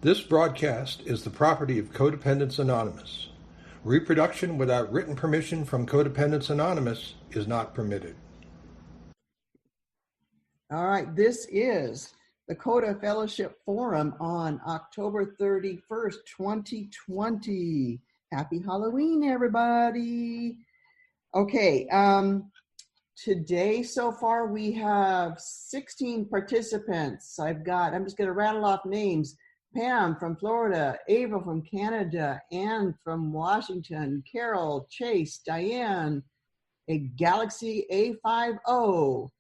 This broadcast is the property of Codependents Anonymous. Reproduction without written permission from Codependents Anonymous is not permitted. All right, this is the CoDA Fellowship Forum on October 31st, 2020. Happy Halloween, everybody. Okay, today so far we have 16 participants. I'm just going to rattle off names. Pam from Florida, Ava from Canada, Anne from Washington, Carol, Chase, Diane, a Galaxy A50,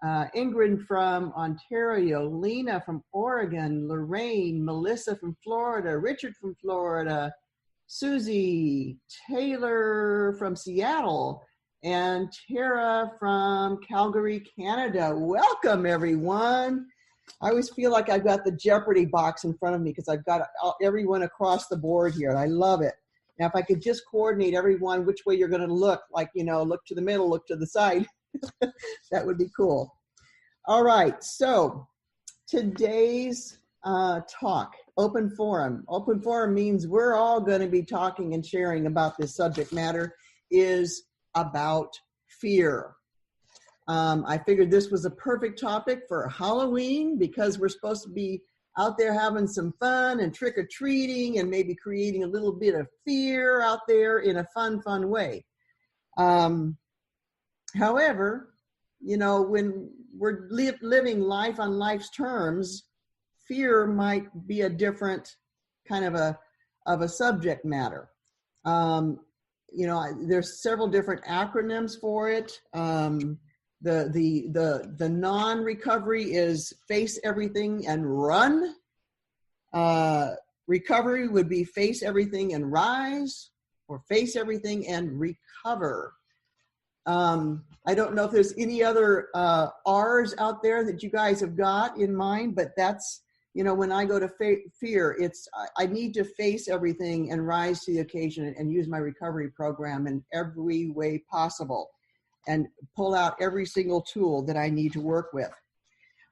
Ingrid from Ontario, Lena from Oregon, Lorraine, Melissa from Florida, Richard from Florida, Susie, Taylor from Seattle, and Tara from Calgary, Canada. Welcome, everyone. I always feel like I've got the Jeopardy box in front of me because I've got everyone across the board here. I love it. Now, if I could just coordinate everyone which way you're going to look, like, look to the middle, look to the side, that would be cool. All right, so today's talk, open forum. Open forum means we're all going to be talking and sharing about this subject matter, is about fear. I figured this was a perfect topic for Halloween because we're supposed to be out there having some fun and trick-or-treating and maybe creating a little bit of fear out there in a fun way. However, when we're living life on life's terms, fear might be a different kind of a subject matter. There's several different acronyms for it. The non-recovery is face everything and run. Recovery would be face everything and rise, or face everything and recover. I don't know if there's any other R's out there that you guys have got in mind, but that's, when I go to fear, it's I need to face everything and rise to the occasion and use my recovery program in every way possible and pull out every single tool that I need to work with.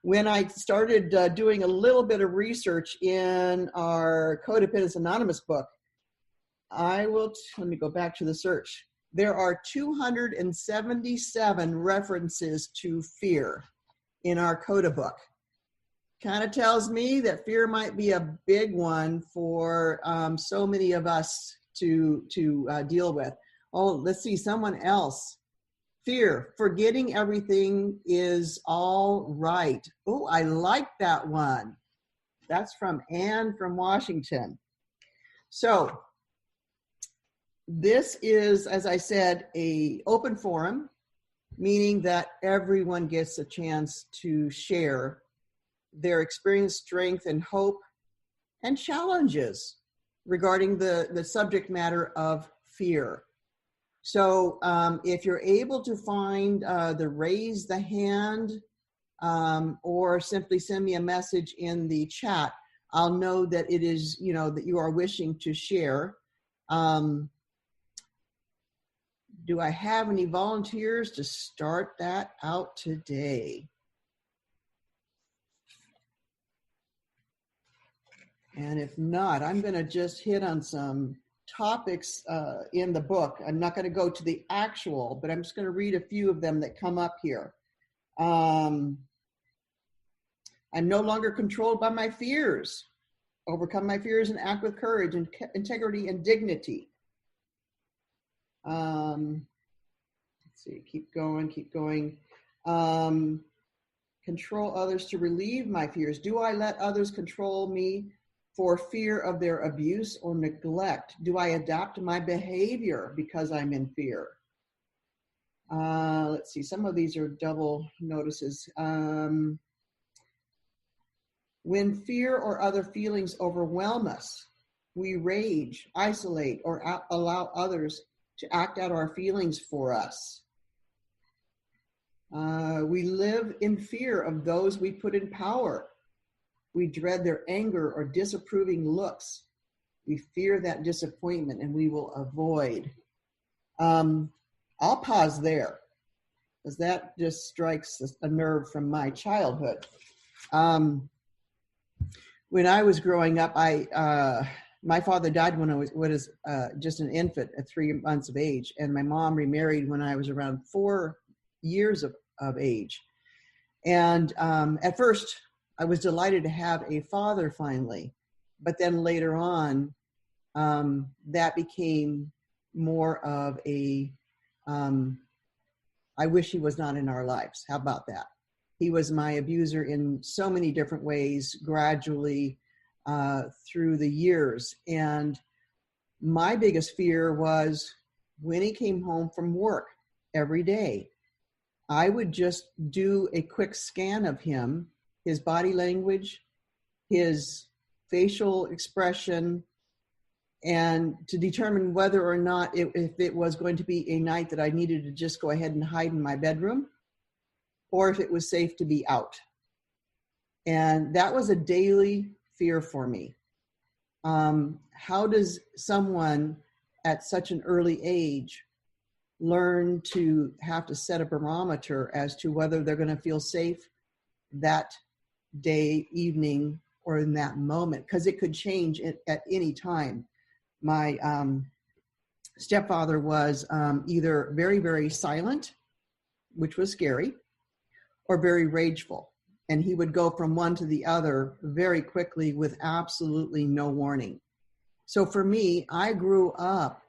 When I started doing a little bit of research in our Codependents Anonymous book, let me go back to the search. There are 277 references to fear in our CoDA book. Kind of tells me that fear might be a big one for so many of us to deal with. Oh, let's see, someone else. Fear, forgetting everything is all right. Oh, I like that one. That's from Anne from Washington. So this is, as I said, an open forum, meaning that everyone gets a chance to share their experience, strength, and hope, and challenges regarding the subject matter of fear. So if you're able to find the raise the hand or simply send me a message in the chat, I'll know that it is, that you are wishing to share. Do I have any volunteers to start that out today? And if not, I'm going to just hit on some topics in the book. I'm not going to go to the actual, but I'm just going to read a few of them that come up here. I'm no longer controlled by my fears. Overcome my fears and act with courage and integrity and dignity. Let's see, keep going. Control others to relieve my fears. Do I let others control me for fear of their abuse or neglect? Do I adapt my behavior because I'm in fear? Let's see, some of these are double notices. When fear or other feelings overwhelm us, we rage, isolate, or allow others to act out our feelings for us. We live in fear of those we put in power. We dread their anger or disapproving looks. We fear that disappointment and we will avoid. I'll pause there because that just strikes a nerve from my childhood. when I was growing up, my father died when I was just an infant at 3 months of age, and my mom remarried when I was around 4 years of age. And at first, I was delighted to have a father finally, but then later on, that became more of a, I wish he was not in our lives. How about that? He was my abuser in so many different ways, gradually through the years. And my biggest fear was when he came home from work every day, I would just do a quick scan of him, his body language, his facial expression, and to determine whether or not if it was going to be a night that I needed to just go ahead and hide in my bedroom, or if it was safe to be out. And that was a daily fear for me. How does someone at such an early age learn to have to set a barometer as to whether they're going to feel safe that day, evening, or in that moment? Because it could change at any time. My stepfather was either very, very silent, which was scary, or very rageful. And he would go from one to the other very quickly with absolutely no warning. So for me, I grew up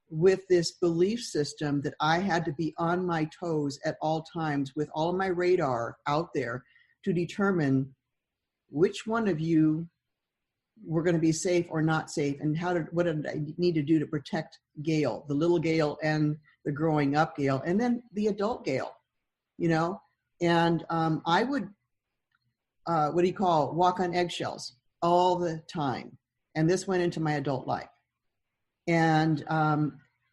with this belief system that I had to be on my toes at all times with all of my radar out there to determine which one of you were going to be safe or not safe, and what did I need to do to protect Gail, the little Gail and the growing up Gail, and then the adult Gail, you know? And I would, walk on eggshells all the time. And this went into my adult life. And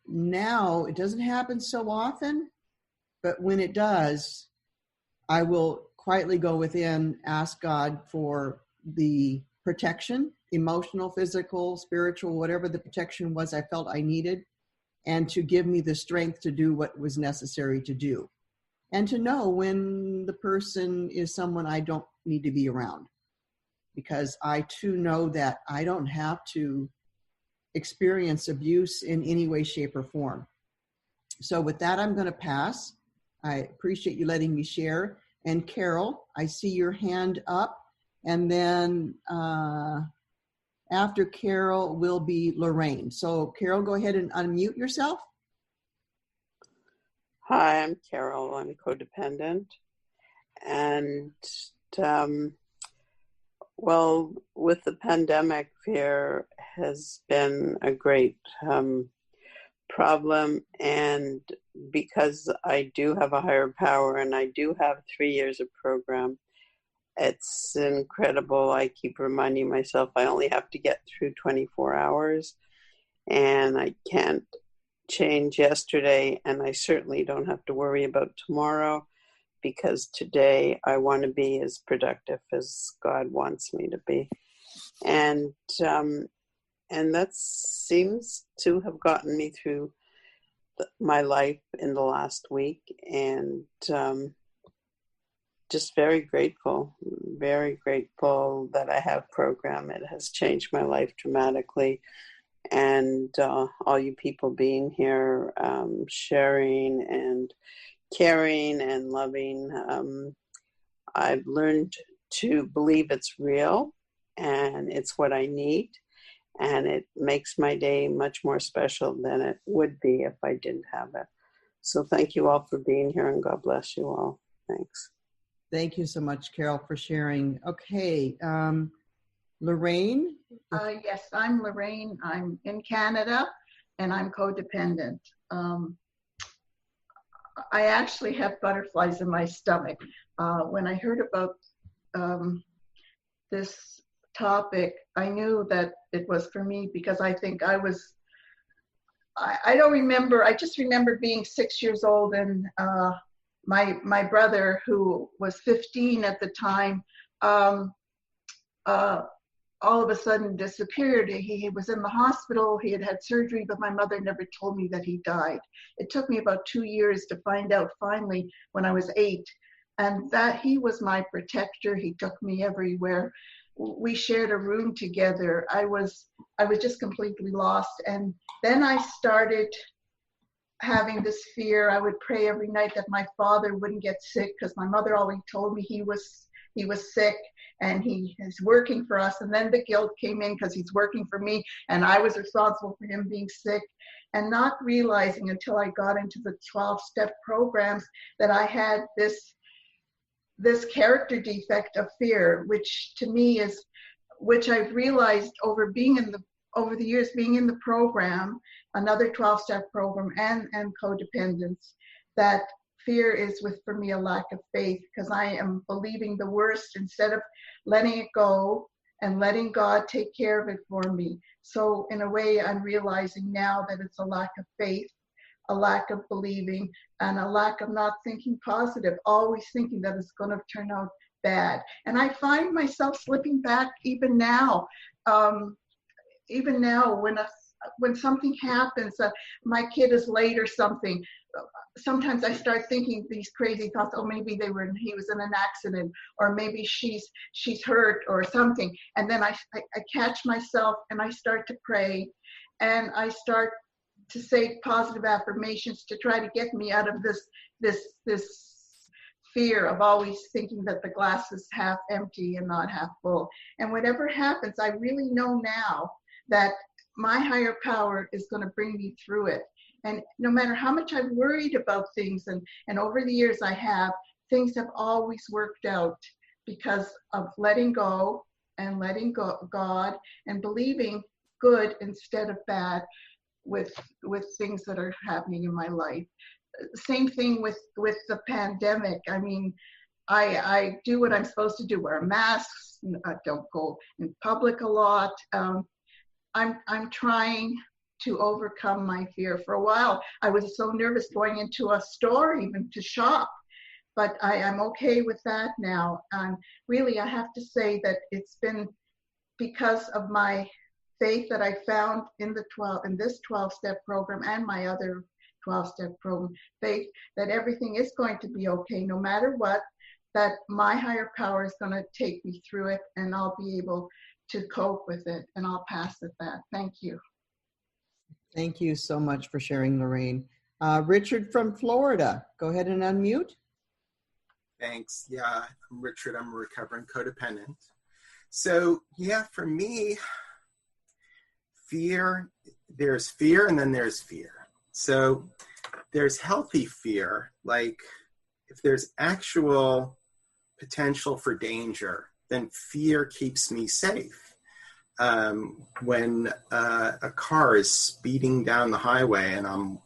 now it doesn't happen so often, but when it does, I will quietly go within, ask God for the protection, emotional, physical, spiritual, whatever the protection was I felt I needed, and to give me the strength to do what was necessary to do. And to know when the person is someone I don't need to be around. Because I too know that I don't have to experience abuse in any way, shape, or form. So with that, I'm going to pass. I appreciate you letting me share. And Carol, I see your hand up. And then after Carol will be Lorraine. So Carol, go ahead and unmute yourself. Hi, I'm Carol. I'm codependent. And, well, with the pandemic, fear has been a great problem. And because I do have a higher power and I do have 3 years of program, it's incredible. I keep reminding myself I only have to get through 24 hours and I can't change yesterday, and I certainly don't have to worry about tomorrow, because today I want to be as productive as God wants me to be. And that seems to have gotten me through my life in the last week, and just very grateful that I have program. It has changed my life dramatically. And all you people being here, sharing and caring and loving. I've learned to believe it's real and it's what I need. And it makes my day much more special than it would be if I didn't have it. So thank you all for being here, and God bless you all. Thanks. Thank you so much, Carol, for sharing. Okay. Lorraine? Yes, I'm Lorraine. I'm in Canada, and I'm codependent. I actually have butterflies in my stomach. When I heard about this topic, I knew that it was for me, because I think I don't remember, I just remember being 6 years old, and my brother, who was 15 at the time, all of a sudden disappeared. He was in the hospital, he had had surgery, but my mother never told me that he died. It took me about 2 years to find out finally when I was 8, and that he was my protector. He took me everywhere. we shared a room together, I was just completely lost. And then I started having this fear. I would pray every night that my father wouldn't get sick, because my mother always told me he was sick and he is working for us. And then the guilt came in because he's working for me and I was responsible for him being sick, and not realizing until I got into the 12-step programs that I had this character defect of fear, which to me is, which I've realized over the years being in the program, another 12-step program, and codependence, that fear is for me a lack of faith, because I am believing the worst instead of letting it go and letting God take care of it for me. So in a way, I'm realizing now that it's a lack of faith, a lack of believing, and a lack of not thinking positive, always thinking that it's going to turn out bad. And I find myself slipping back even now. When something happens, my kid is late or something, sometimes I start thinking these crazy thoughts. Oh, maybe he was in an accident, or maybe she's hurt or something. And then I catch myself and I start to pray, and I start to say positive affirmations to try to get me out of this fear of always thinking that the glass is half empty and not half full. And whatever happens, I really know now that my higher power is going to bring me through it. And no matter how much I've worried about things, and over the years things have always worked out because of letting go and letting God and believing good instead of bad with things that are happening in my life. Same thing with the pandemic. I mean, I do what I'm supposed to do, wear masks, don't go in public a lot. I'm trying to overcome my fear. For a while, I was so nervous going into a store even to shop, but I am okay with that now. And really, I have to say that it's been because of my faith that I found in this 12-step program and my other 12-step program, faith that everything is going to be okay no matter what, that my higher power is going to take me through it, and I'll be able to cope with it, and I'll pass at that. Thank you. Thank you so much for sharing, Lorraine. Richard from Florida, go ahead and unmute. Thanks. Yeah, I'm Richard. I'm a recovering codependent. So yeah, for me, there's fear and then there's fear. So there's healthy fear, like if there's actual potential for danger, then fear keeps me safe. When a car is speeding down the highway and I'm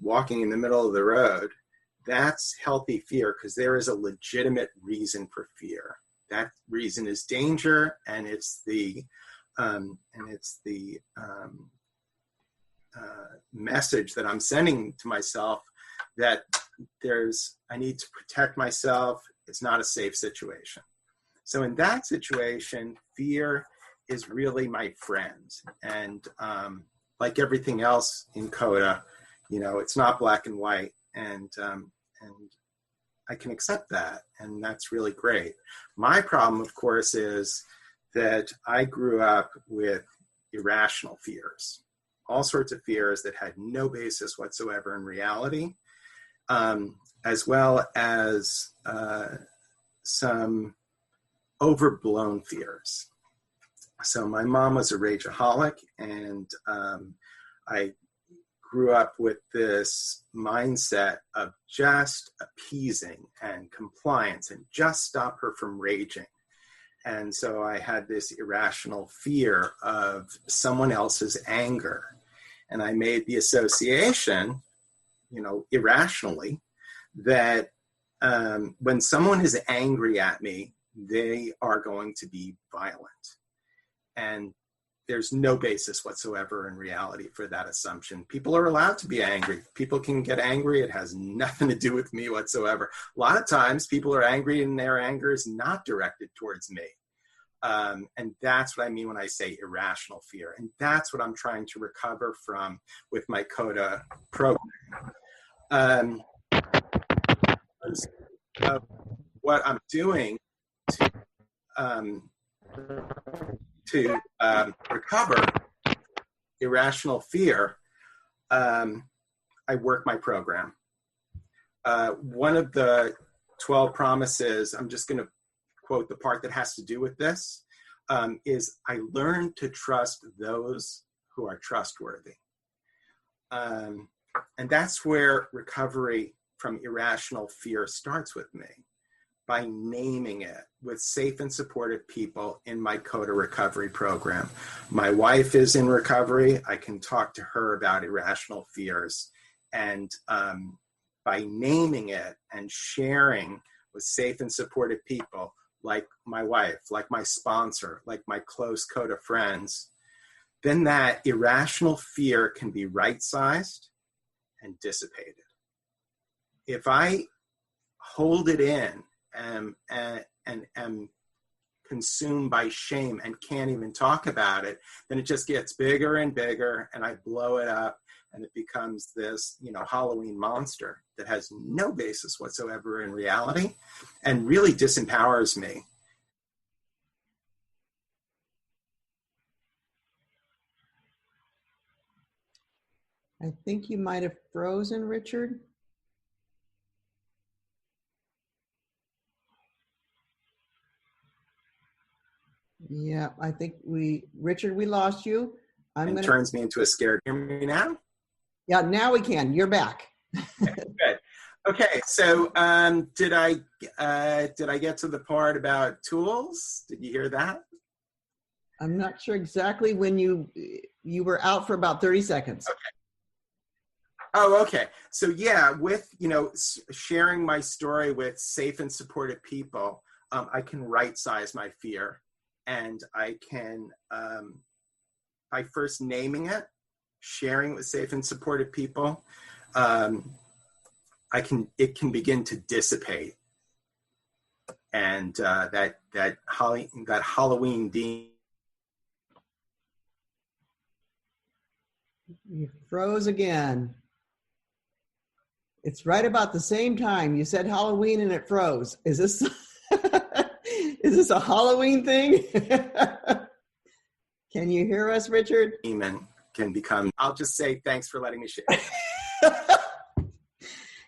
walking in the middle of the road, that's healthy fear because there is a legitimate reason for fear. That reason is danger, and it's the message that I'm sending to myself that I need to protect myself. It's not a safe situation. So in that situation, fear is really my friend. And like everything else in CoDA, it's not black and white. And I can accept that. And that's really great. My problem, of course, is that I grew up with irrational fears, all sorts of fears that had no basis whatsoever in reality, as well as some overblown fears. So my mom was a rageaholic, and I grew up with this mindset of just appeasing and compliance and just stop her from raging. And so I had this irrational fear of someone else's anger. And I made the association, irrationally, that when someone is angry at me, they are going to be violent. And there's no basis whatsoever in reality for that assumption. People are allowed to be angry. People can get angry. It has nothing to do with me whatsoever. A lot of times people are angry and their anger is not directed towards me. And that's what I mean when I say irrational fear. And that's what I'm trying to recover from with my CoDA program. What I'm doing to to recover irrational fear, I work my program. One of the 12 promises, I'm just going to quote the part that has to do with this, is I learn to trust those who are trustworthy. And that's where recovery from irrational fear starts with me, by naming it with safe and supportive people in my CoDA recovery program. My wife is in recovery. I can talk to her about irrational fears. And by naming it and sharing with safe and supportive people, like my wife, like my sponsor, like my close CoDA friends, then that irrational fear can be right-sized and dissipated. If I hold it in and am consumed by shame and can't even talk about it, then it just gets bigger and bigger, and I blow it up, and it becomes this, Halloween monster that has no basis whatsoever in reality and really disempowers me. I think you might have frozen, Richard. Yeah, I think Richard, we lost you. Turns me into a scared. Hear me now? Yeah, now we can. You're back. Good. Okay, so did I get to the part about tools? Did you hear that? I'm not sure exactly when you were out for about 30 seconds. Okay. Oh, okay. So yeah, with sharing my story with safe and supportive people, I can right-size my fear, and I can by first naming it, sharing it with safe and supportive people, it can begin to dissipate, and that Halloween demon. You froze again. It's right about the same time. You said Halloween and it froze. Is this is this a Halloween thing? Can you hear us, Richard? Demon can become. I'll just say thanks for letting me share.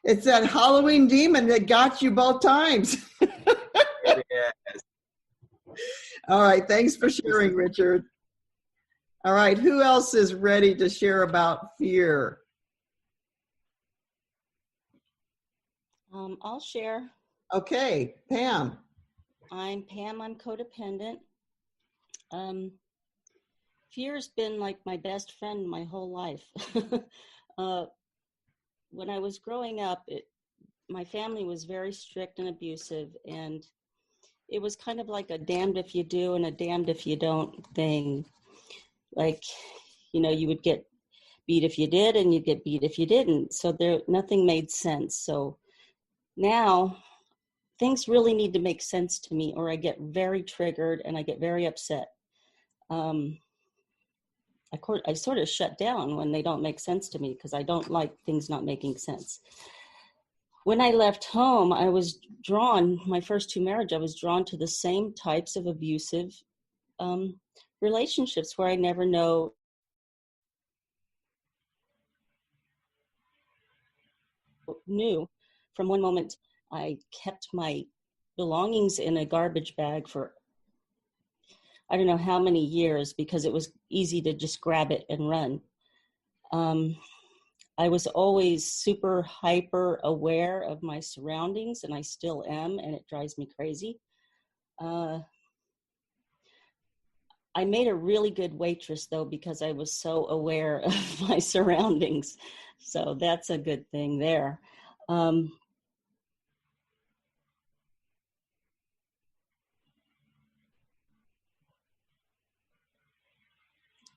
It's that Halloween demon that got you both times. It is. All right. Thanks for sharing, Richard. All right. Who else is ready to share about fear? I'll share. Okay. Pam. I'm Pam. I'm codependent. Fear's been like my best friend my whole life. When I was growing up, my family was very strict and abusive, and it was kind of like a damned if you do and a damned if you don't thing. Like, you would get beat if you did and you'd get beat if you didn't. So nothing made sense. So now things really need to make sense to me, or I get very triggered and I get very upset. I sort of shut down when they don't make sense to me because I don't like things not making sense. When I left home, I was drawn, my first two marriages, I was drawn to the same types of abusive relationships where I never knew. From one moment, I kept my belongings in a garbage bag for I don't know how many years because it was easy to just grab it and run. I was always super hyper aware of my surroundings, and I still am, and it drives me crazy. I made a really good waitress, though, because I was so aware of my surroundings. So that's a good thing there.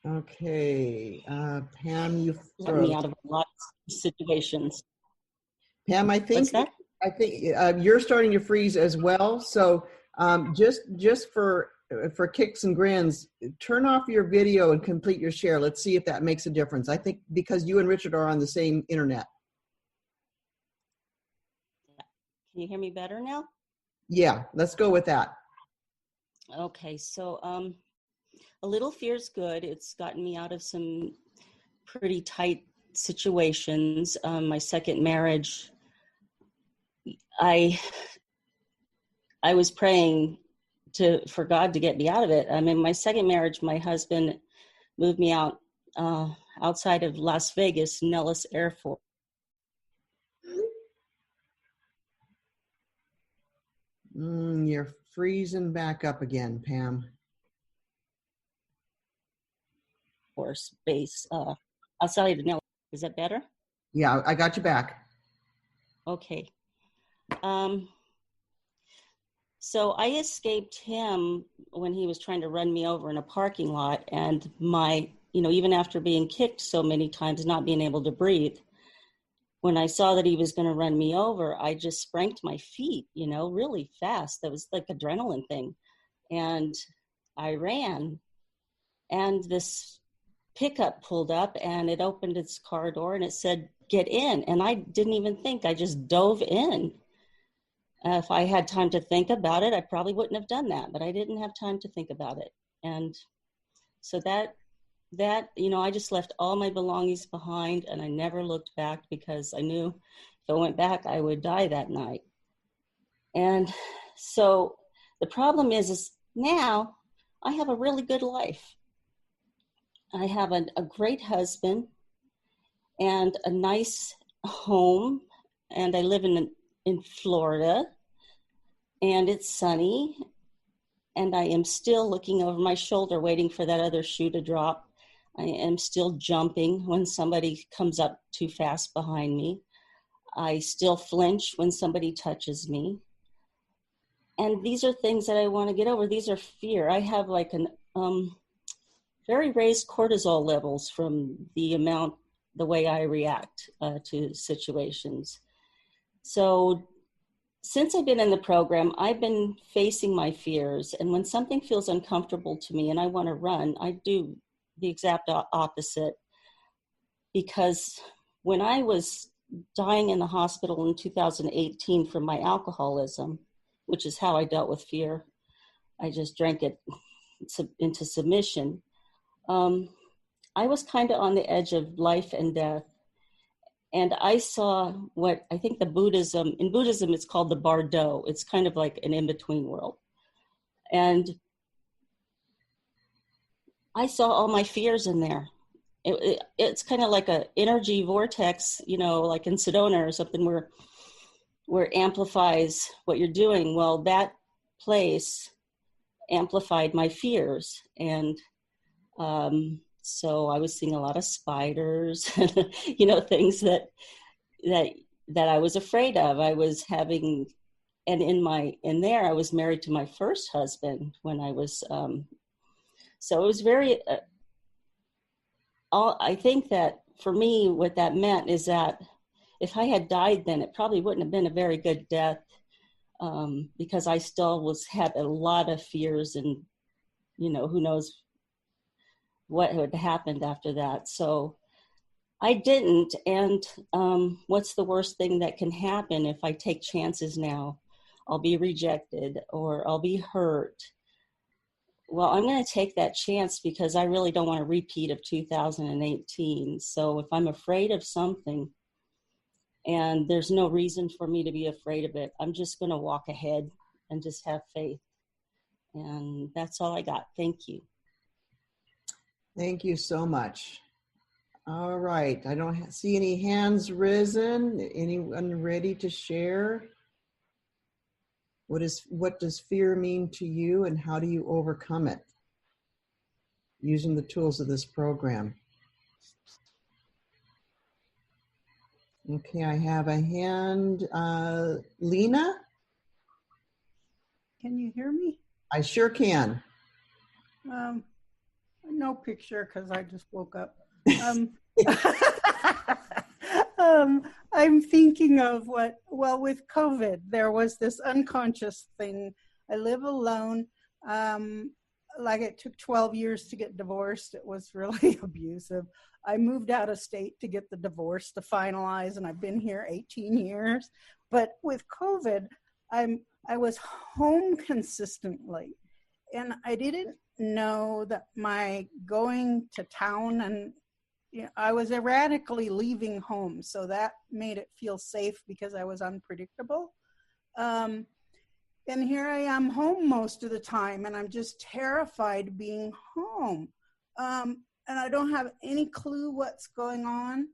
Okay. Pam, you let me out of a lot of situations. Pam, I think you're starting to freeze as well. So just for kicks and grins, turn off your video and complete your share. Let's see if that makes a difference. I think because you and Richard are on the same internet. Can you hear me better now? Yeah, let's go with that. Okay, so a little fear's good. It's gotten me out of some pretty tight situations. My second marriage, I was praying for God to get me out of it. I mean, my second marriage, my husband moved me out outside of Las Vegas, Nellis Air Force. You're freezing back up again, Pam. Force base outside of Nellis. Is that better? Yeah, I got you back. Okay. So I escaped him when he was trying to run me over in a parking lot, and even after being kicked so many times, not being able to breathe, when I saw that he was going to run me over, I just sprang to my feet, really fast. That was like adrenaline thing. And I ran, and this pickup pulled up, and it opened its car door, and it said, "Get in." And I didn't even think. I just dove in. If I had time to think about it, I probably wouldn't have done that, but I didn't have time to think about it. And so that I just left all my belongings behind, and I never looked back because I knew if I went back, I would die that night. And so the problem is now I have a really good life. I have a great husband and a nice home, and I live in Florida, and it's sunny, and I am still looking over my shoulder waiting for that other shoe to drop. I am still jumping when somebody comes up too fast behind me. I still flinch when somebody touches me. And these are things that I want to get over. These are fear. I have like an very raised cortisol levels from the way I react to situations. So since I've been in the program, I've been facing my fears. And when something feels uncomfortable to me and I want to run, I do the exact opposite. Because when I was dying in the hospital in 2018 from my alcoholism, which is how I dealt with fear, I just drank it into submission. I was kind of on the edge of life and death. And I saw what I think in Buddhism, it's called the Bardo. It's kind of like an in-between world. And I saw all my fears in there. It's kind of like an energy vortex, like in Sedona or something where it amplifies what you're doing. Well, that place amplified my fears. And so I was seeing a lot of spiders, things that I was afraid of. I was having, and in there, I was married to my first husband when I was, so it was very, I think that for me, what that meant is that if I had died then, it probably wouldn't have been a very good death, because I still had a lot of fears, and, who knows what had happened after that. So I didn't. And what's the worst thing that can happen if I take chances now? I'll be rejected or I'll be hurt. Well, I'm going to take that chance because I really don't want a repeat of 2018. So if I'm afraid of something and there's no reason for me to be afraid of it, I'm just going to walk ahead and just have faith. And that's all I got. Thank you. Thank you so much. All right. I don't see any hands risen. Anyone ready to share? What does fear mean to you, and how do you overcome it using the tools of this program? Okay, I have a hand. Lena? Can you hear me? I sure can. No picture because I just woke up. I'm thinking of with COVID, there was this unconscious thing. I live alone. Like it took 12 years to get divorced. It was really abusive. I moved out of state to get the divorce to finalize, and I've been here 18 years. But with COVID, I was home consistently. and I didn't know that my going to town and I was erratically leaving home, so that made it feel safe because I was unpredictable. And here I am home most of the time, and I'm just terrified being home. And I don't have any clue what's going on.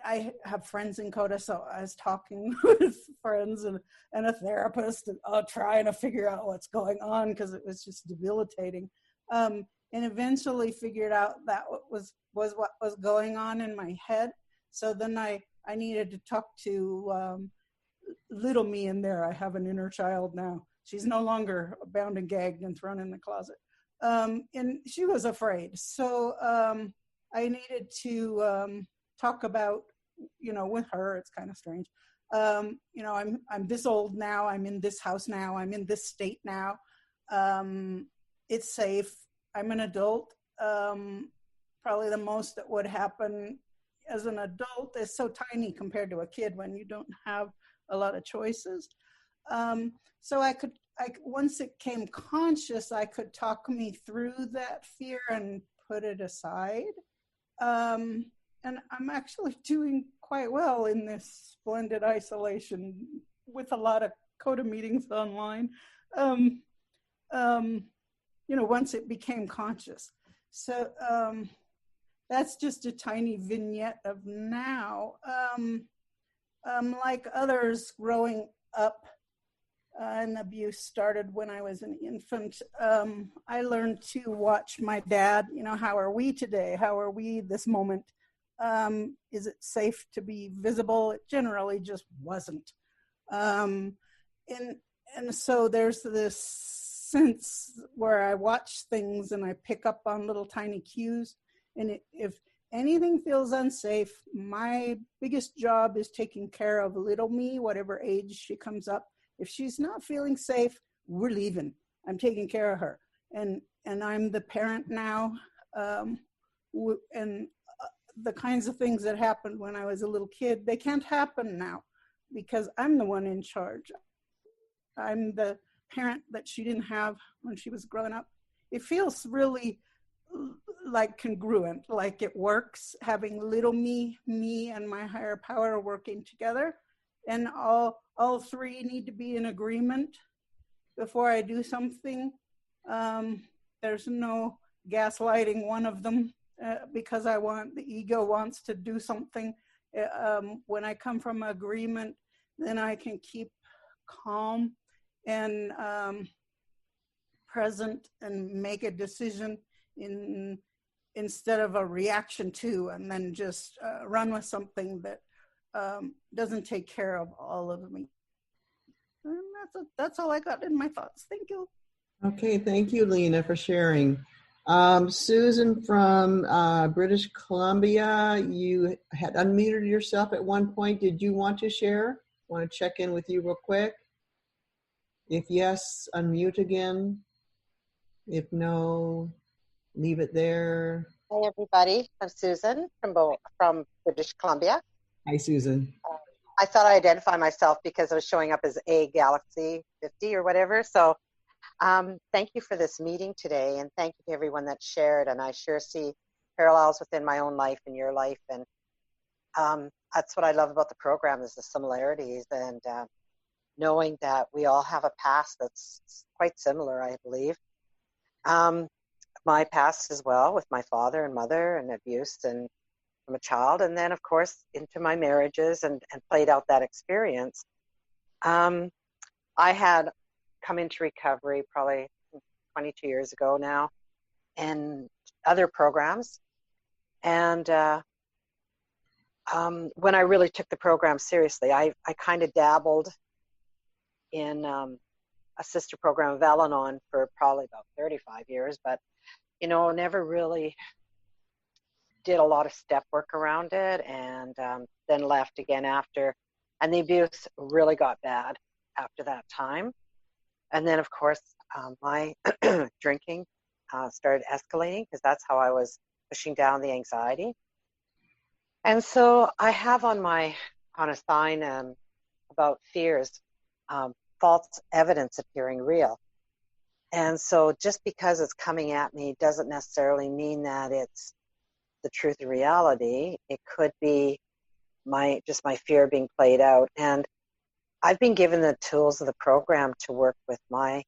I have friends in CoDA, so I was talking with friends and a therapist, and trying to figure out what's going on because it was just debilitating. And eventually figured out that was what was going on in my head. So then I needed to talk to little me in there. I have an inner child now. She's no longer bound and gagged and thrown in the closet. And she was afraid. So I needed to talk about, with her. It's kind of strange. I'm this old now. I'm in this house now. I'm in this state now. It's safe. I'm an adult. Probably the most that would happen as an adult is so tiny compared to a kid when you don't have a lot of choices. So once it came conscious, I could talk me through that fear and put it aside. And I'm actually doing quite well in this splendid isolation with a lot of CoDA meetings online. Once it became conscious. So that's just a tiny vignette of now. Like others growing up, and abuse started when I was an infant, I learned to watch my dad. How are we today? How are we this moment? Is it safe to be visible? It generally just wasn't. And so there's this sense where I watch things and I pick up on little tiny cues. And if anything feels unsafe, my biggest job is taking care of little me, whatever age she comes up. If she's not feeling safe, we're leaving. I'm taking care of her. And I'm the parent now. And the kinds of things that happened when I was a little kid, they can't happen now because I'm the one in charge. I'm the parent that she didn't have when she was growing up. It feels really like congruent, like it works, having little me and my higher power working together. And all three need to be in agreement before I do something. There's no gaslighting one of them because the ego wants to do something. When I come from agreement, then I can keep calm and present and make a decision instead of a reaction to, and then just run with something that doesn't take care of all of me. And that's all I got in my thoughts. Thank you. Okay, thank you, Lena, for sharing. Susan from British Columbia, you had unmuted yourself at one point. Did you want to share? Want to check in with you real quick? If yes, unmute again. If no, leave it there. Hi, everybody. I'm Susan from British Columbia. Hi, Susan. I thought I identified myself because I was showing up as A Galaxy 50 or whatever. So thank you for this meeting today, and thank you to everyone that shared. And I sure see parallels within my own life and your life. And that's what I love about the program is the similarities and knowing that we all have a past that's quite similar, I believe. My past as well with my father and mother and abuse and from a child, and then of course into my marriages and played out that experience. I had come into recovery probably 22 years ago now and other programs. And when I really took the program seriously, I kind of dabbled in a sister program of Al-Anon for probably about 35 years, but never really did a lot of step work around it, and then left again after. And the abuse really got bad after that time. And then, of course, my drinking started escalating because that's how I was pushing down the anxiety. And so I have on a sign about fears, false evidence appearing real. And so just because it's coming at me doesn't necessarily mean that it's the truth of reality. It could be my fear being played out. And I've been given the tools of the program to work with my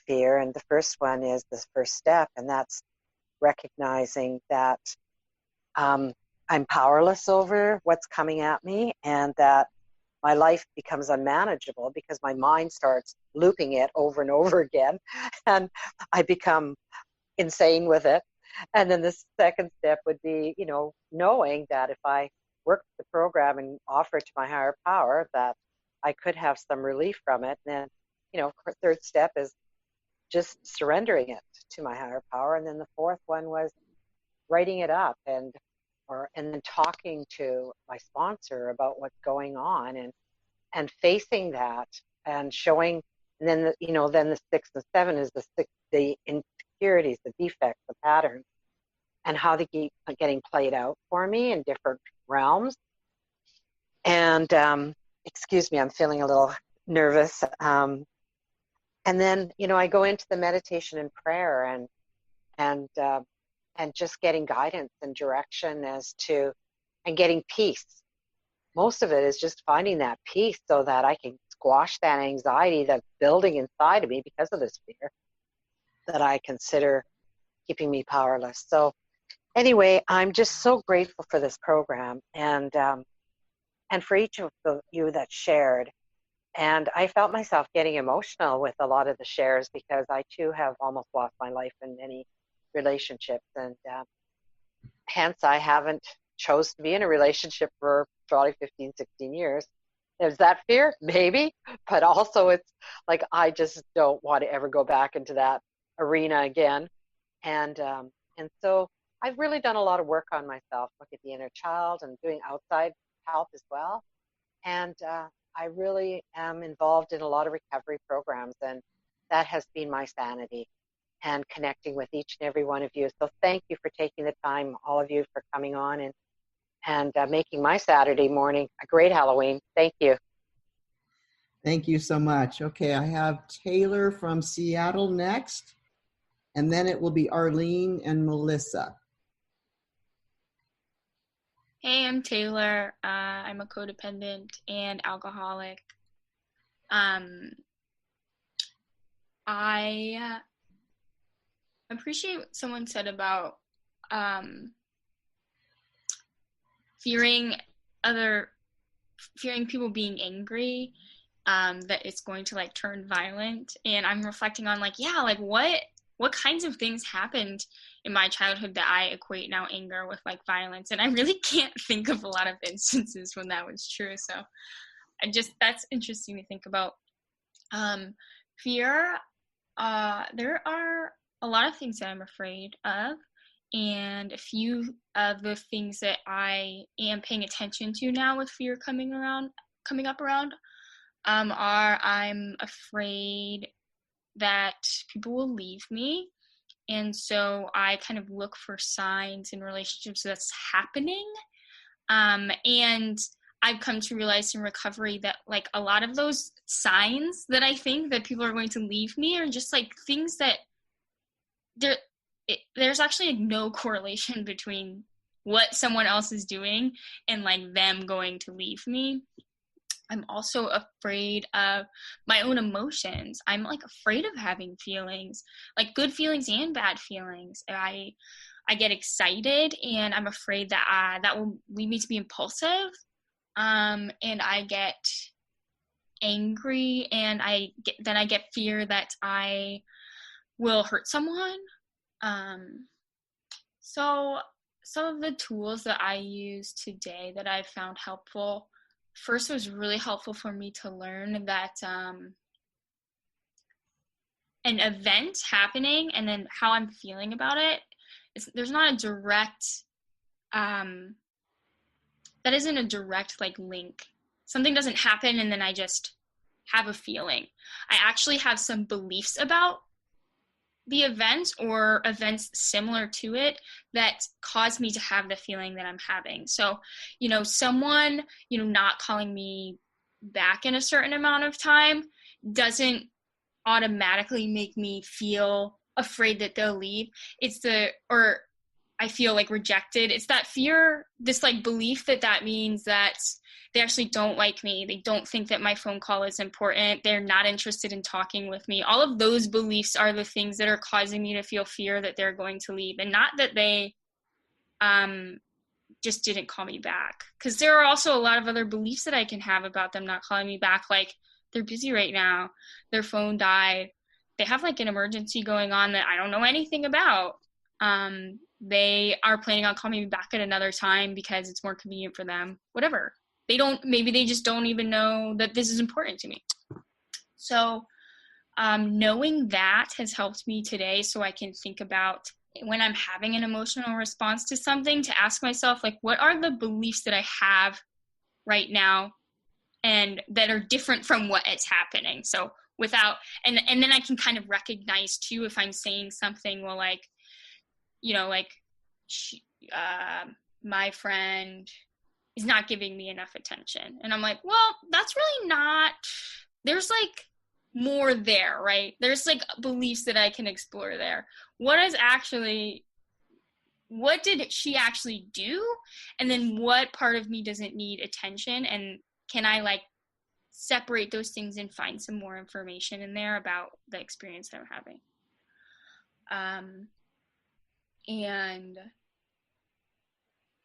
fear. And the first one is the first step, and that's recognizing that I'm powerless over what's coming at me, and that my life becomes unmanageable because my mind starts looping it over and over again, and I become insane with it. And then the second step would be, knowing that if I work the program and offer it to my higher power, that I could have some relief from it. And then, third step is just surrendering it to my higher power. And then the fourth one was writing it up and then talking to my sponsor about what's going on and facing that and showing. And then then the 6 and 7 is the insecurities, the defects, the patterns, and how they keep getting played out for me in different realms. And excuse me, I'm feeling a little nervous. And then I go into the meditation and prayer and just getting guidance and direction and getting peace. Most of it is just finding that peace so that I can squash that anxiety that's building inside of me because of this fear that I consider keeping me powerless. So anyway, I'm just so grateful for this program and for each of you that shared. And I felt myself getting emotional with a lot of the shares because I too have almost lost my life in many relationships, and hence I haven't chose to be in a relationship for probably 15, 16 years. Is that fear? Maybe, but also it's like I just don't want to ever go back into that arena again. And so I've really done a lot of work on myself, look at the inner child and doing outside help as well. And I really am involved in a lot of recovery programs, and that has been my sanity and connecting with each and every one of you. So thank you for taking the time, all of you, for coming on and making my Saturday morning a great Halloween. Thank you. Thank you so much. Okay, I have Taylor from Seattle next, and then it will be Arlene and Melissa. Hey, I'm Taylor. I'm a codependent and alcoholic. I appreciate what someone said about fearing people being angry, that it's going to turn violent. And I'm reflecting on what kinds of things happened in my childhood that I equate now anger with violence. And I really can't think of a lot of instances when that was true. So that's interesting to think about. Fear, there are a lot of things that I'm afraid of. And a few of the things that I am paying attention to now with fear coming up around, are I'm afraid that people will leave me. And so I kind of look for signs in relationships that's happening. And I've come to realize in recovery that a lot of those signs that I think that people are going to leave me are just things that there's actually no correlation between what someone else is doing and them going to leave me. I'm also afraid of my own emotions. I'm afraid of having feelings, good feelings and bad feelings. I get excited, and I'm afraid that that will lead me to be impulsive. And I get angry, and I get fear that I will hurt someone. So some of the tools that I use today that I've found helpful, first, it was really helpful for me to learn that an event happening and then how I'm feeling about it, there's not a direct, that isn't a direct link. Something doesn't happen and then I just have a feeling. I actually have some beliefs about the event or events similar to it that cause me to have the feeling that I'm having. So, someone, not calling me back in a certain amount of time doesn't automatically make me feel afraid that they'll leave. Or I feel like rejected. It's that fear, this like belief that means that they actually don't like me. They don't think that my phone call is important. They're not interested in talking with me. All of those beliefs are the things that are causing me to feel fear that they're going to leave, and not that they just didn't call me back. Because there are also a lot of other beliefs that I can have about them not calling me back, like they're busy right now, their phone died, they have like an emergency going on that I don't know anything about. They are planning on calling me back at another time because it's more convenient for them, whatever. Maybe they just don't even know that this is important to me. So knowing that has helped me today, so I can think about when I'm having an emotional response to something, to ask myself, like, what are the beliefs that I have right now and that are different from what is happening? So and then I can kind of recognize too, if I'm saying something, well, like, you know, like, my friend is not giving me enough attention. And I'm like, well, that's really not, there's like more there, right? There's like beliefs that I can explore there. What did she actually do? And then what part of me doesn't need attention? And can I like separate those things and find some more information in there about the experience that I'm having? And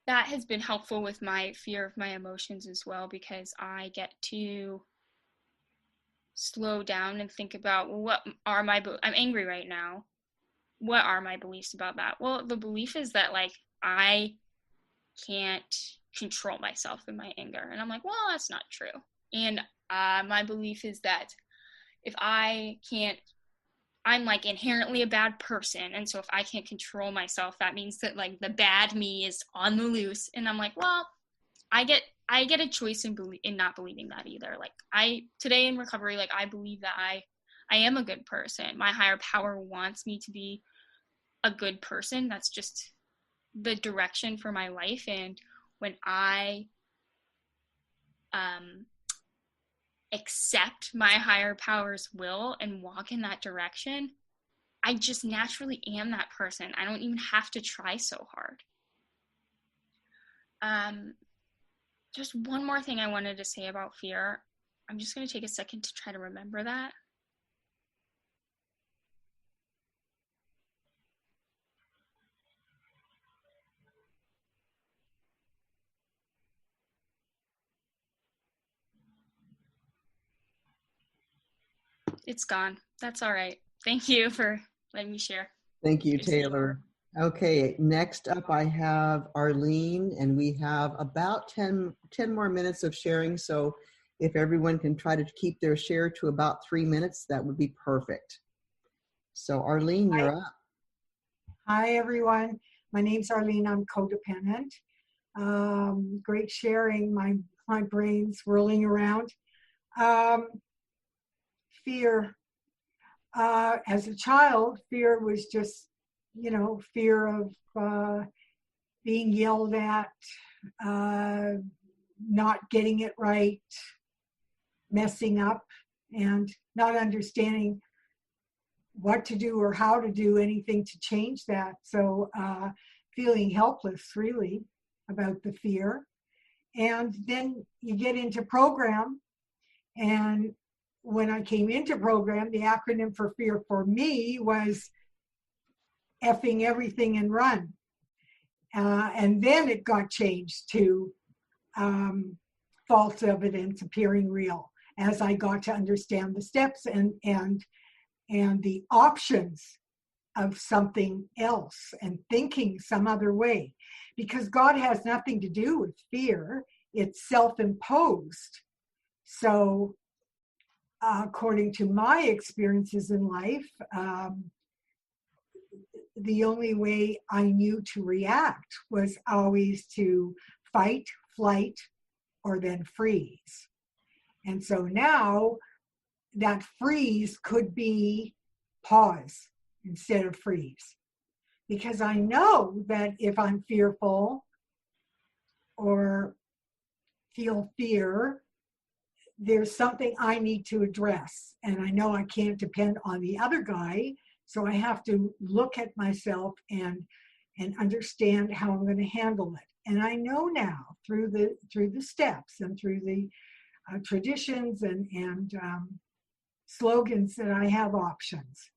that has been helpful with my fear of my emotions as well, because I get to slow down and think about, well, I'm angry right now. What are my beliefs about that? Well, the belief is that like I can't control myself in my anger. And I'm like, well, that's not true. And my belief is that if I'm like inherently a bad person. And so if I can't control myself, that means that like the bad me is on the loose. And I'm like, well, I get a choice in not believing that either. Like today in recovery, like I believe that I am a good person. My higher power wants me to be a good person. That's just the direction for my life. And when I accept my higher power's will and walk in that direction, I just naturally am that person. I don't even have to try so hard. Just one more thing I wanted to say about fear. I'm just going to take a second to try to remember that. It's gone. That's all right. Thank you for letting me share. Thank you, Taylor. Okay, next up I have Arlene, and we have about 10 more minutes of sharing. So if everyone can try to keep their share to about 3 minutes, that would be perfect. So Arlene, you're up. Hi, everyone. My name's Arlene. I'm codependent. Great sharing. My brain's whirling around. Fear. As a child, fear was just, fear of being yelled at, not getting it right, messing up, and not understanding what to do or how to do anything to change that. So feeling helpless, really, about the fear. And then you get into program, and when I came into program, the acronym for fear for me was effing everything and run. And then it got changed to false evidence appearing real, as I got to understand the steps and the options of something else and thinking some other way. Because God has nothing to do with fear. It's self-imposed. So according to my experiences in life, the only way I knew to react was always to fight, flight, or then freeze. And so now that freeze could be pause instead of freeze. Because I know that if I'm fearful or feel fear, there's something I need to address. And I know I can't depend on the other guy. So I have to look at myself and understand how I'm going to handle it. And I know now through the steps and through the traditions and slogans that I have options.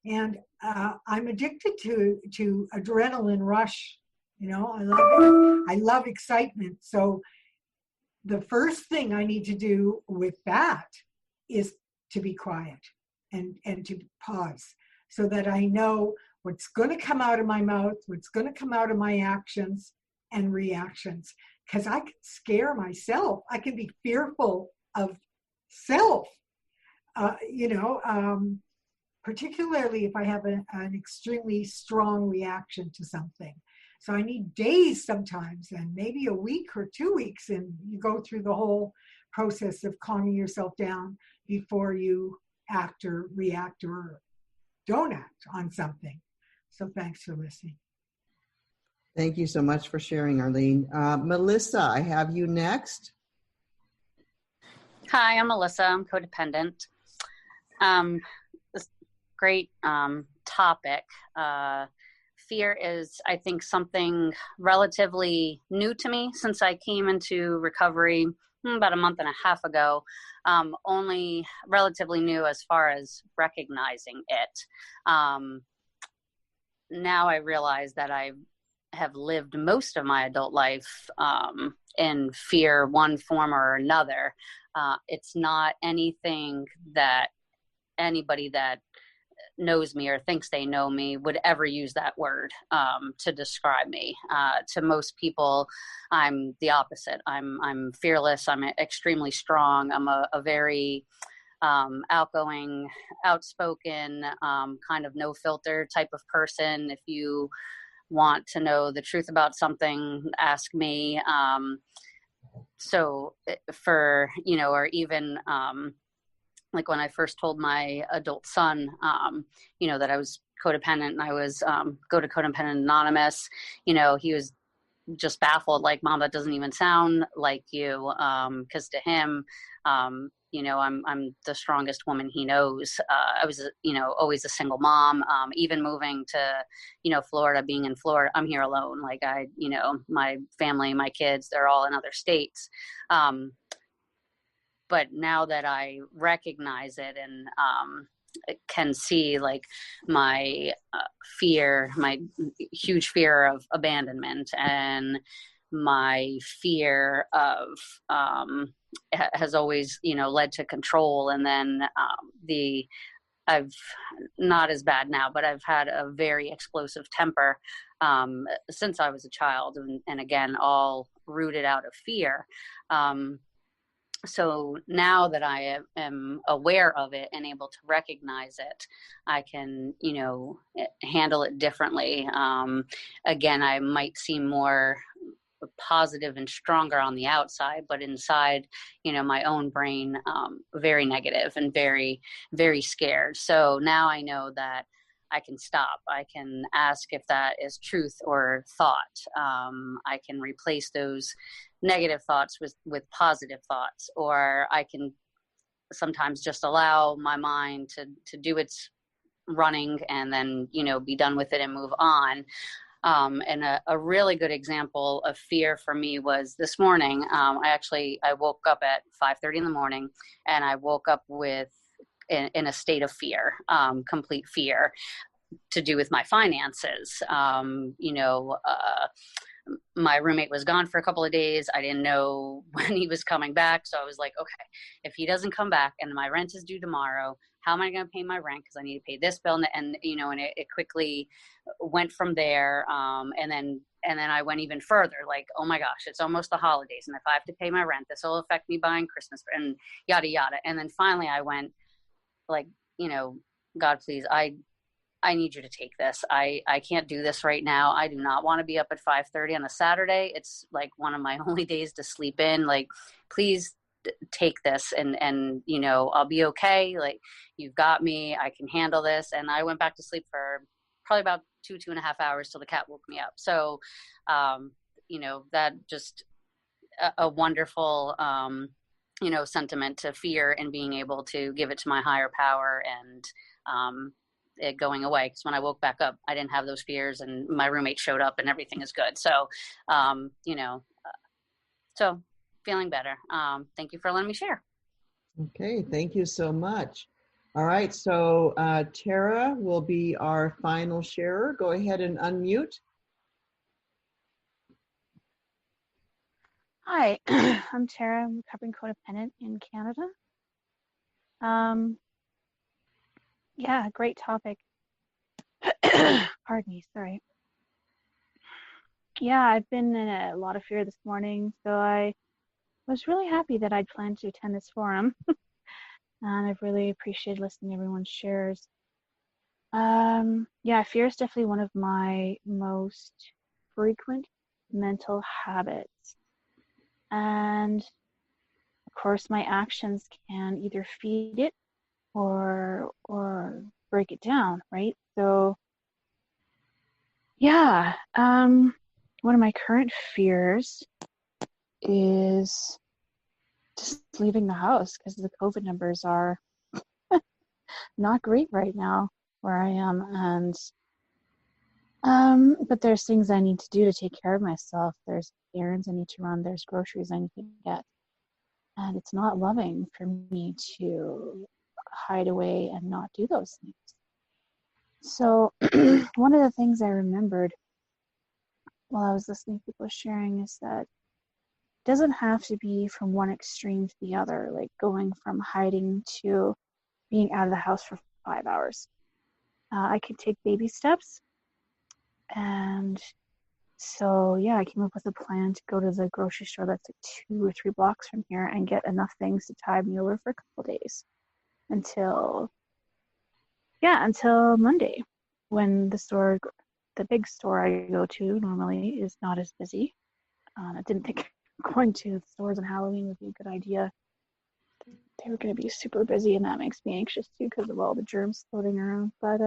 And I'm addicted to adrenaline rush. You know, I love it. I love excitement. So the first thing I need to do with that is to be quiet and to pause so that I know what's going to come out of my mouth, what's going to come out of my actions and reactions. Because I can scare myself. I can be fearful of self, particularly if I have an extremely strong reaction to something. So I need days sometimes, and maybe a week or 2 weeks, and you go through the whole process of calming yourself down before you act or react or don't act on something. So thanks for listening. Thank you so much for sharing, Arlene. Melissa, I have you next. Hi, I'm Melissa. I'm codependent. This great topic. Fear is, I think, something relatively new to me since I came into recovery about a month and a half ago. Only relatively new as far as recognizing it. Now I realize that I have lived most of my adult life in fear, one form or another. It's not anything that anybody that knows me or thinks they know me would ever use that word to describe me. To most people, I'm the opposite. I'm fearless. I'm extremely strong. I'm a very outgoing, outspoken, kind of no filter type of person. If you want to know the truth about something, ask me. So for, or even like when I first told my adult son, that I was codependent and I was go to Codependent Anonymous, he was just baffled, like, Mom, that doesn't even sound like you. Because to him, I'm the strongest woman he knows. I was, always a single mom. Even moving to, Florida, being in Florida, I'm here alone. Like my family, my kids, they're all in other states. But now that I recognize it and can see like my fear, my huge fear of abandonment and my fear of has always, led to control. And then I've not as bad now, but I've had a very explosive temper since I was a child. And again, all rooted out of fear. So now that I am aware of it and able to recognize it, I can, handle it differently. Again, I might seem more positive and stronger on the outside, but inside, my own brain, very negative and very, very scared. So now I know that I can stop. I can ask if that is truth or thought. I can replace those negative thoughts with positive thoughts, or I can sometimes just allow my mind to do its running and then, be done with it and move on. And a really good example of fear for me was this morning. I woke up at 5:30 in the morning, and I woke up in a state of fear, complete fear, to do with my finances. My roommate was gone for a couple of days. I didn't know when he was coming back. So I was like, okay, if he doesn't come back and my rent is due tomorrow, how am I going to pay my rent? Because I need to pay this bill. And it quickly went from there. And then I went even further, like, oh my gosh, it's almost the holidays. And if I have to pay my rent, this will affect me buying Christmas and yada, yada. And then finally I went like, God, please, I need you to take this. I can't do this right now. I do not want to be up at 5:30 on a Saturday. It's like one of my only days to sleep in. Like, please take this and I'll be okay. Like, you've got me. I can handle this. And I went back to sleep for probably about 2.5 hours till the cat woke me up. So, that just a wonderful sentiment to fear and being able to give it to my higher power and it going away. Because when I woke back up, I didn't have those fears, and my roommate showed up, and everything is good. So, so feeling better. Thank you for letting me share. Okay, thank you so much. All right, so Tara will be our final sharer. Go ahead and unmute. Hi, I'm Tara. I'm a recovering codependent in Canada. Yeah, great topic. Pardon me, sorry. Yeah, I've been in a lot of fear this morning, so I was really happy that I'd planned to attend this forum. And I've really appreciated listening to everyone's shares. Yeah, fear is definitely one of my most frequent mental habits. And of course, my actions can either feed it or break it down, right? So yeah, one of my current fears is just leaving the house because the COVID numbers are not great right now where I am. And but there's things I need to do to take care of myself. There's errands I need to run. There's groceries I need to get. And it's not loving for me to hide away and not do those things. So one of the things I remembered while I was listening to people sharing is that it doesn't have to be from one extreme to the other, like going from hiding to being out of the house for 5 hours. I could take baby steps. And so, yeah, I came up with a plan to go to the grocery store that's like 2 or 3 blocks from here and get enough things to tide me over for a couple days until Monday, when the big store I go to normally is not as busy. I didn't think going to the stores on Halloween would be a good idea. They were going to be super busy, and that makes me anxious too because of all the germs floating around. But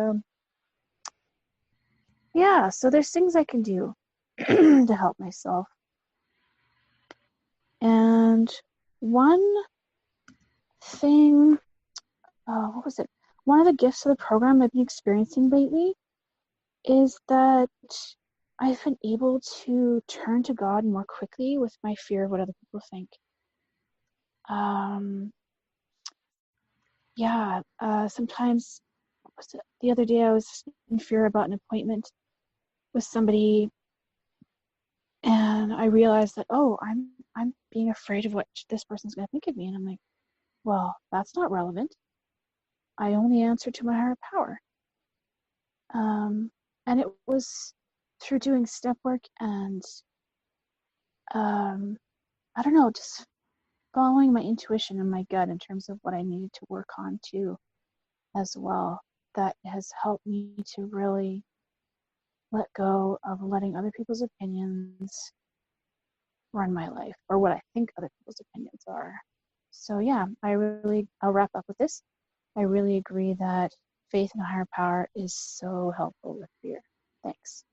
yeah, so there's things I can do to help myself. And one thing, what was it? One of the gifts of the program I've been experiencing lately is that I've been able to turn to God more quickly with my fear of what other people think. Sometimes, the other day I was in fear about an appointment with somebody, and I realized that, I'm being afraid of what this person's going to think of me. And I'm like, well, that's not relevant. I only answer to my higher power. And it was through doing step work and, I don't know, just following my intuition and my gut in terms of what I needed to work on too, as well. That has helped me to really let go of letting other people's opinions run my life, or what I think other people's opinions are. So yeah, I'll wrap up with this. I really agree that faith in a higher power is so helpful with fear. Thanks.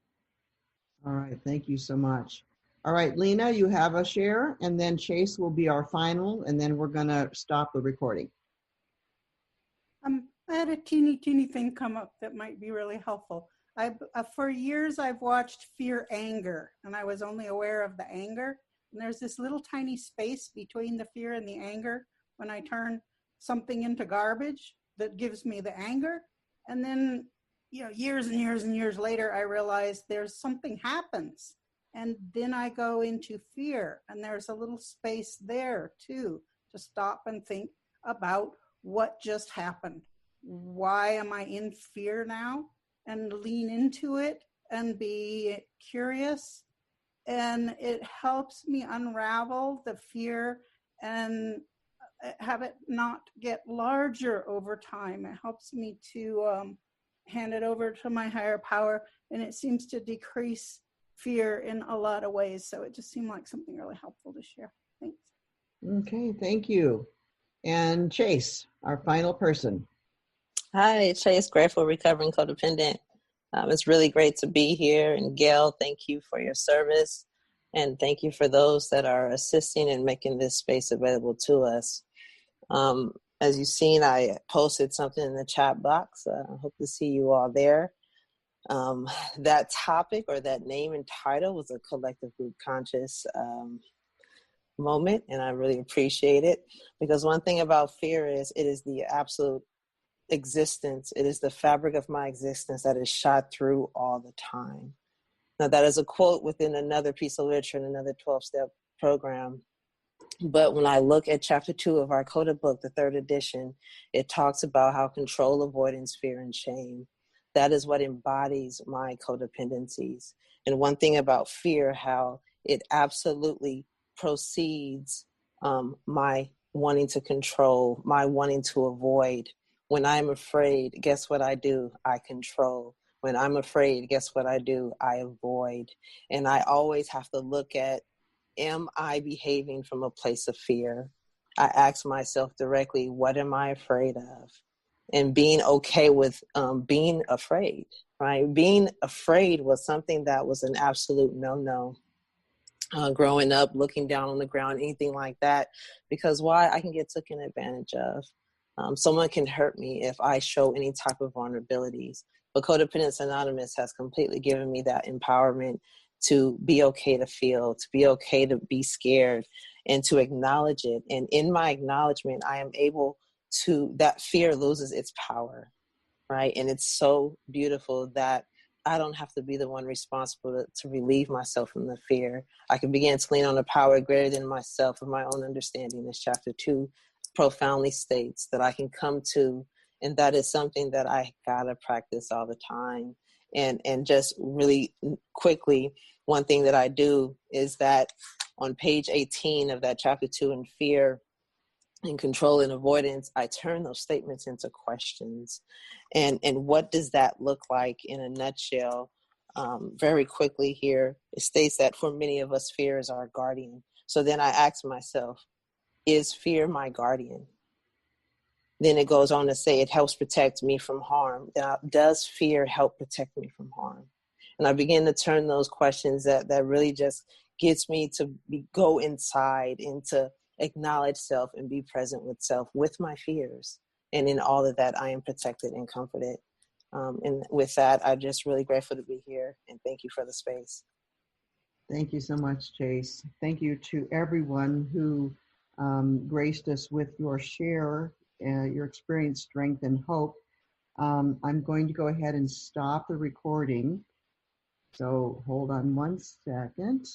All right, thank you so much. All right, Lena, you have a share, and then Chase will be our final, and then we're going to stop the recording. I had a teeny thing come up that might be really helpful. For years, I've watched Fear Anger, and I was only aware of the anger. And there's this little tiny space between the fear and the anger when I turn something into garbage that gives me the anger. And then, years and years and years later, I realize there's something happens. And then I go into fear, and there's a little space there too to stop and think about what just happened. Why am I in fear now? And lean into it and be curious. And it helps me unravel the fear and have it not get larger over time. It helps me to hand it over to my higher power, and it seems to decrease fear in a lot of ways. So it just seemed like something really helpful to share. Thanks. Okay, thank you. And Chase, our final person. Hi, Chase, grateful, recovering codependent. It's really great to be here. And Gail, thank you for your service. And thank you for those that are assisting and making this space available to us. As you've seen, I posted something in the chat box. I hope to see you all there. That topic or that name and title was a collective group conscious moment, and I really appreciate it, because one thing about fear is it is the absolute existence. It is the fabric of my existence that is shot through all the time. Now, that is a quote within another piece of literature in another 12-step program. But when I look at chapter 2 of our CoDA book, the 3rd edition, it talks about how control, avoidance, fear, and shame, that is what embodies my codependencies. And one thing about fear, how it absolutely proceeds my wanting to control, my wanting to avoid. When I'm afraid, guess what I do? I control. When I'm afraid, guess what I do? I avoid. And I always have to look at, am I behaving from a place of fear? I ask myself directly, what am I afraid of? And being okay with being afraid, right? Being afraid was something that was an absolute no-no. Growing up, looking down on the ground, anything like that, because why? I can get taken advantage of. Someone can hurt me if I show any type of vulnerabilities. But Codependence Anonymous has completely given me that empowerment to be okay to feel, to be okay to be scared, and to acknowledge it. And in my acknowledgement, I am able to, that fear loses its power, right? And it's so beautiful that I don't have to be the one responsible to relieve myself from the fear. I can begin to lean on a power greater than myself of my own understanding, as chapter 2 profoundly states, that I can come to. And that is something that I gotta practice all the time. And just really quickly, one thing that I do is that on page 18 of that chapter 2 in fear and control and avoidance, I turn those statements into questions. And what does that look like in a nutshell? Very quickly here, it states that for many of us, fear is our guardian. So then I ask myself, is fear my guardian? Then it goes on to say it helps protect me from harm. Does fear help protect me from harm? And I begin to turn those questions that really just gets me to go inside and to acknowledge self and be present with self, with my fears. And in all of that, I am protected and comforted. And with that, I'm just really grateful to be here, and thank you for the space. Thank you so much, Chase. Thank you to everyone who graced us with your share, your experience, strength, and hope. I'm going to go ahead and stop the recording. So hold on one second.